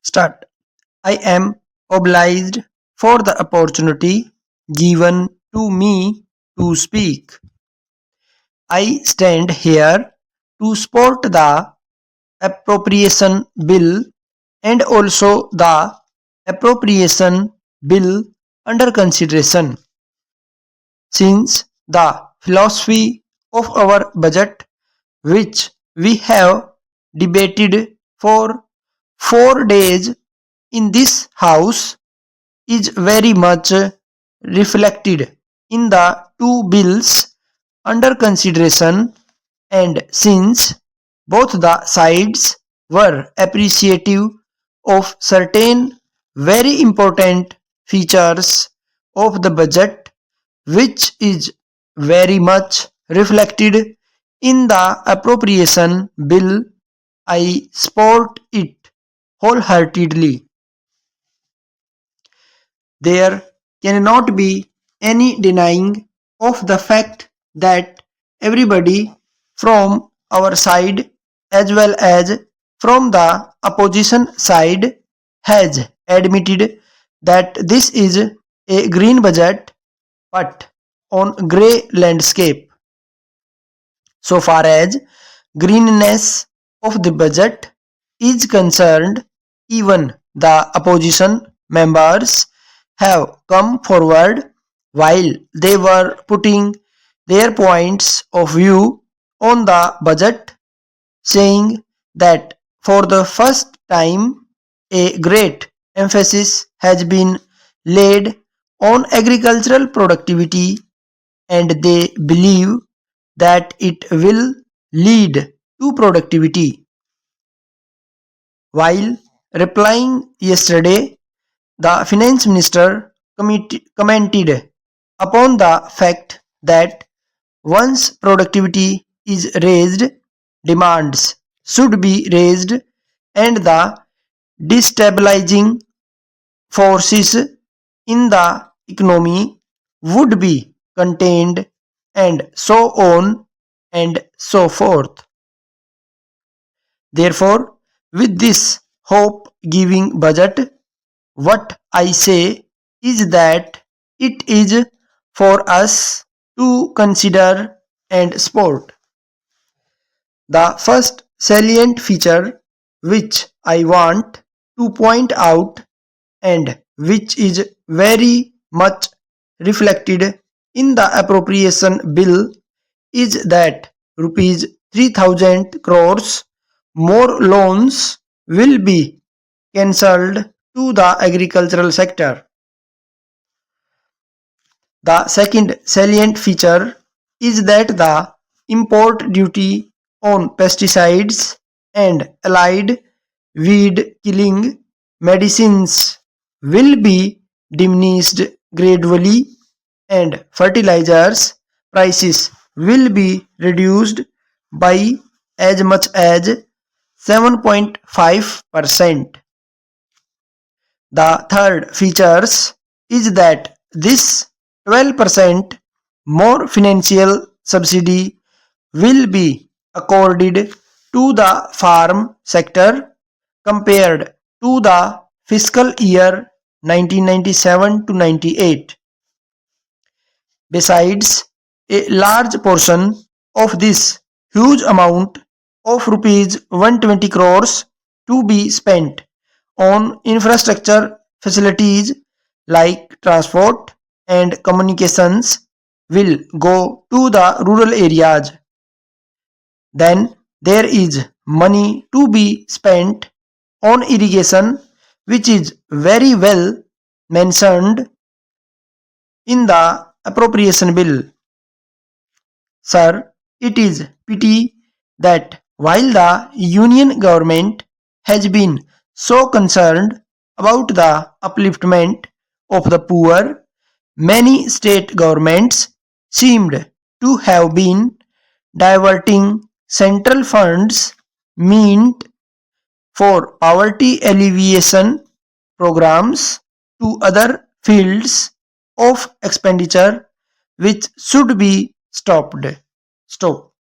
Start. I am obliged for the opportunity given to me to speak. I stand here to support the appropriation bill and also the appropriation bill under consideration. Since the philosophy of our budget, which we have debated for 4 days in this house, is very much reflected in the two bills under consideration, and since both the sides were appreciative of certain very important features of the budget, which is very much reflected in the appropriation bill, I support it wholeheartedly. There cannot be any denying of the fact that everybody from our side as well as from the opposition side has admitted that this is a green budget but on grey landscape. So far as greenness of the budget is concerned, even the opposition members have come forward while they were putting their points of view on the budget, saying that for the first time a great emphasis has been laid on agricultural productivity, and they believe that it will lead to productivity. While replying yesterday, the finance minister commented upon the fact that once productivity is raised, demands should be raised and the destabilizing forces in the economy would be contained, and so on and so forth. Therefore, with this hope giving budget, what I say is that it is for us to consider and support. The first salient feature which I want to point out, and which is very much reflected in the appropriation bill, is that rupees 3000 crores more loans will be cancelled to the agricultural sector. The second salient feature is that the import duty on pesticides and allied weed killing medicines will be diminished gradually, and fertilizers prices will be reduced by as much as 7.5%. The third features is that this 12% more financial subsidy will be accorded to the farm sector compared to the fiscal year 1997 to 98. Besides, a large portion of this huge amount of rupees 120 crores to be spent on infrastructure facilities like transport and communications will go to the rural areas. Then there is money to be spent on irrigation, which is very well mentioned in the appropriation bill. Sir, it is pity that while the union government has been so concerned about the upliftment of the poor, many state governments seemed to have been diverting central funds meant for poverty alleviation programs to other fields of expenditure which should be stopped. Stop.